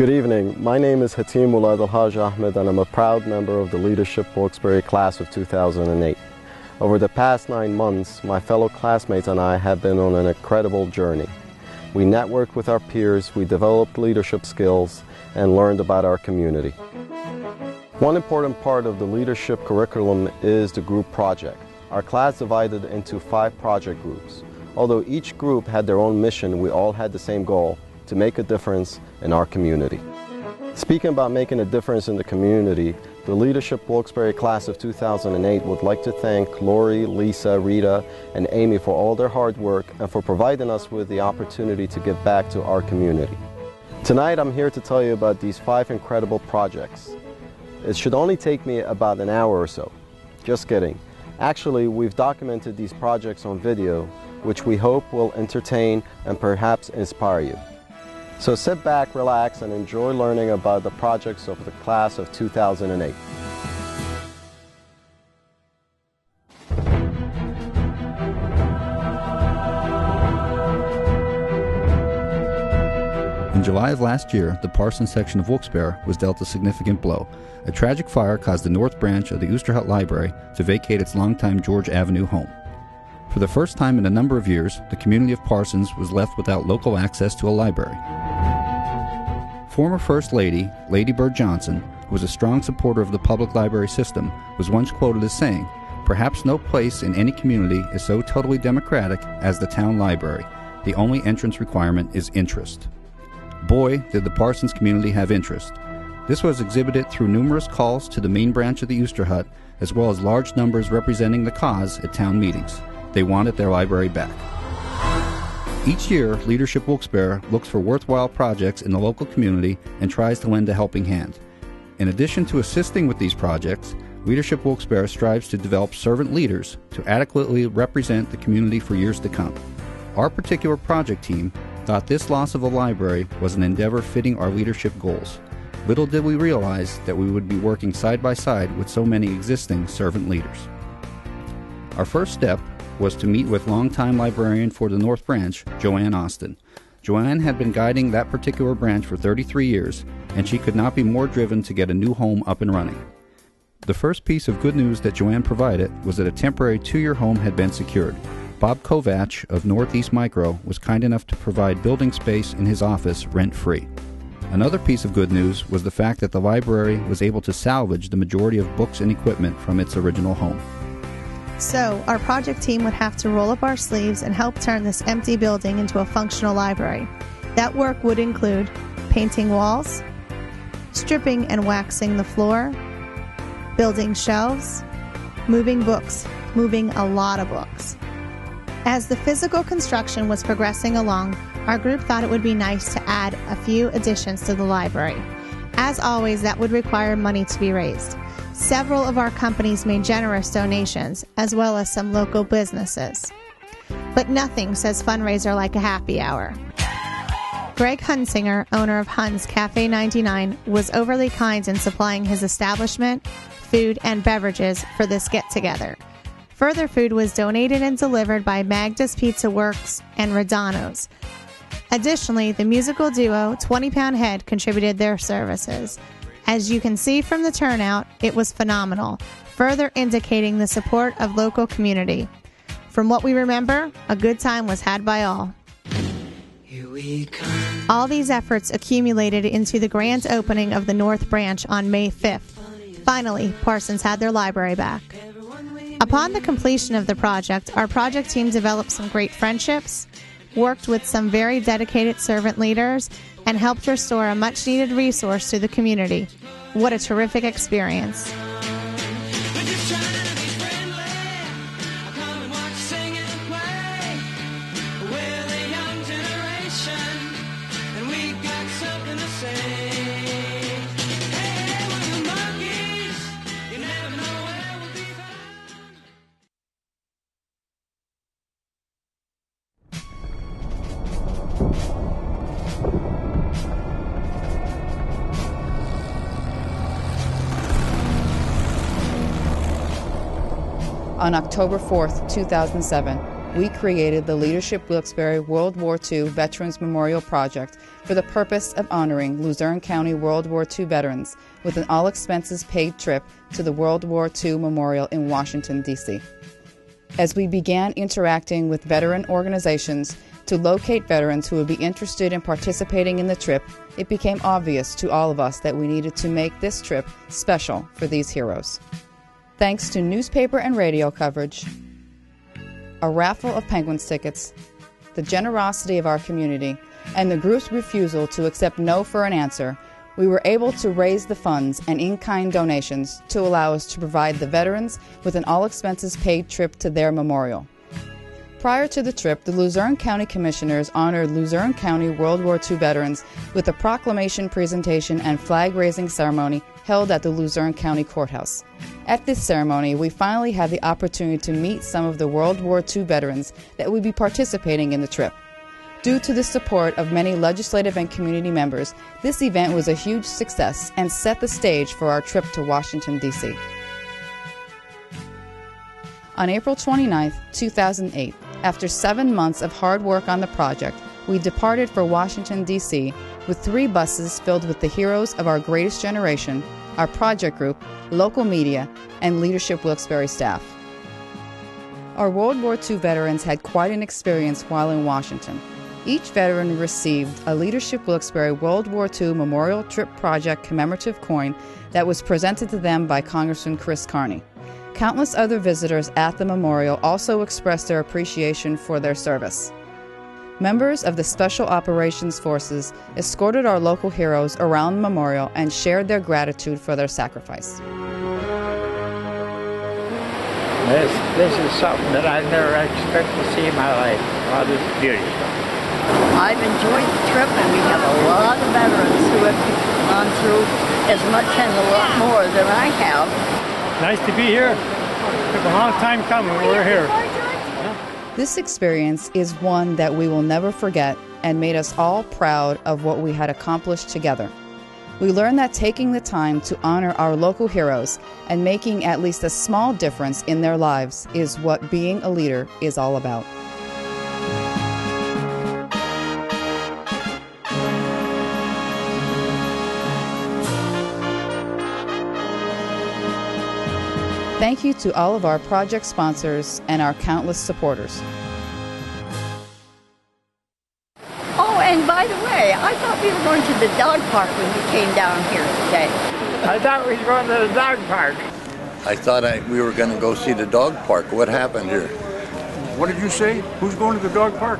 Good evening. My name is Hatim Mulad Al-Haj Ahmed and I'm a proud member of the Leadership Wilkes-Barre class of 2008. Over the past 9 months, my fellow classmates and I have been on an incredible journey. We networked with our peers, we developed leadership skills, and learned about our community. One important part of the leadership curriculum is the group project. Our class divided into 5 project groups. Although each group had their own mission, we all had the same goal: to make a difference in our community. Speaking about making a difference in the community, the Leadership Wilkes-Barre class of 2008 would like to thank Lori, Lisa, Rita, and Amy for all their hard work and for providing us with the opportunity to give back to our community. Tonight I'm here to tell you about these 5 incredible projects. It should only take me about an hour or so. Just kidding. Actually, we've documented these projects on video, which we hope will entertain and perhaps inspire you. So sit back, relax, and enjoy learning about the projects of the class of 2008. In July of last year, the Parsons section of Wilkes-Barre was dealt a significant blow. A tragic fire caused the North Branch of the Oosterhout Library to vacate its longtime George Avenue home. For the first time in a number of years, the community of Parsons was left without local access to a library. Former First Lady, Lady Bird Johnson, who was a strong supporter of the public library system, was once quoted as saying, "Perhaps no place in any community is so totally democratic as the town library. The only entrance requirement is interest." Boy, did the Parsons community have interest. This was exhibited through numerous calls to the main branch of the Oosterhout, as well as large numbers representing the cause at town meetings. They wanted their library back. Each year, Leadership Wilkes-Barre looks for worthwhile projects in the local community and tries to lend a helping hand. In addition to assisting with these projects, Leadership Wilkes-Barre strives to develop servant leaders to adequately represent the community for years to come. Our particular project team thought this loss of a library was an endeavor fitting our leadership goals. Little did we realize that we would be working side by side with so many existing servant leaders. Our first step was to meet with longtime librarian for the North Branch, Joanne Austin. Joanne had been guiding that particular branch for 33 years, and she could not be more driven to get a new home up and running. The first piece of good news that Joanne provided was that a temporary 2-year home had been secured. Bob Kovach of Northeast Micro was kind enough to provide building space in his office rent-free. Another piece of good news was the fact that the library was able to salvage the majority of books and equipment from its original home. So, our project team would have to roll up our sleeves and help turn this empty building into a functional library. That work would include painting walls, stripping and waxing the floor, building shelves, moving books, moving a lot of books. As the physical construction was progressing along, our group thought it would be nice to add a few additions to the library. As always, that would require money to be raised. Several of our companies made generous donations, as well as some local businesses. But nothing says fundraiser like a happy hour. Greg Hunsinger, owner of Hun's Cafe 99, was overly kind in supplying his establishment, food, and beverages for this get-together. Further food was donated and delivered by Magda's Pizza Works and Radano's. Additionally, the musical duo 20 Pound Head contributed their services. As you can see from the turnout, it was phenomenal, further indicating the support of local community. From what we remember, a good time was had by all. Here we come. All these efforts accumulated into the grand opening of the North Branch on May 5th. Finally, Parsons had their library back. Upon the completion of the project, our project team developed some great friendships, worked with some very dedicated servant leaders, and helped restore a much-needed resource to the community. What a terrific experience. On October 4th, 2007, we created the Leadership Wilkes-Barre World War II Veterans Memorial Project for the purpose of honoring Luzerne County World War II veterans with an all-expenses-paid trip to the World War II Memorial in Washington, D.C. As we began interacting with veteran organizations to locate veterans who would be interested in participating in the trip, it became obvious to all of us that we needed to make this trip special for these heroes. Thanks to newspaper and radio coverage, a raffle of Penguins tickets, the generosity of our community, and the group's refusal to accept no for an answer, we were able to raise the funds and in-kind donations to allow us to provide the veterans with an all-expenses-paid trip to their memorial. Prior to the trip, the Luzerne County Commissioners honored Luzerne County World War II veterans with a proclamation presentation and flag-raising ceremony held at the Luzerne County Courthouse. At this ceremony, we finally had the opportunity to meet some of the World War II veterans that would be participating in the trip. Due to the support of many legislative and community members, this event was a huge success and set the stage for our trip to Washington, D.C. On April 29, 2008, after 7 months of hard work on the project, we departed for Washington, D.C. with 3 buses filled with the heroes of our greatest generation, our project group, local media, and Leadership Wilkes-Barre staff. Our World War II veterans had quite an experience while in Washington. Each veteran received a Leadership Wilkes-Barre World War II Memorial Trip Project commemorative coin that was presented to them by Congressman Chris Carney. Countless other visitors at the memorial also expressed their appreciation for their service. Members of the Special Operations Forces escorted our local heroes around the memorial and shared their gratitude for their sacrifice. This is something that I never expected to see in my life. Oh, this is beautiful. I've enjoyed the trip, and we have a lot of veterans who have gone through as much and a lot more than I have. Nice to be here. It took a long time coming. We're here. This experience is one that we will never forget and made us all proud of what we had accomplished together. We learned that taking the time to honor our local heroes and making at least a small difference in their lives is what being a leader is all about. Thank you to all of our project sponsors and our countless supporters. Oh, and by the way, I thought we were going to the dog park when we came down here today. I thought we were going to the dog park. I thought we were going to go see the dog park. What happened here? What did you say? Who's going to the dog park?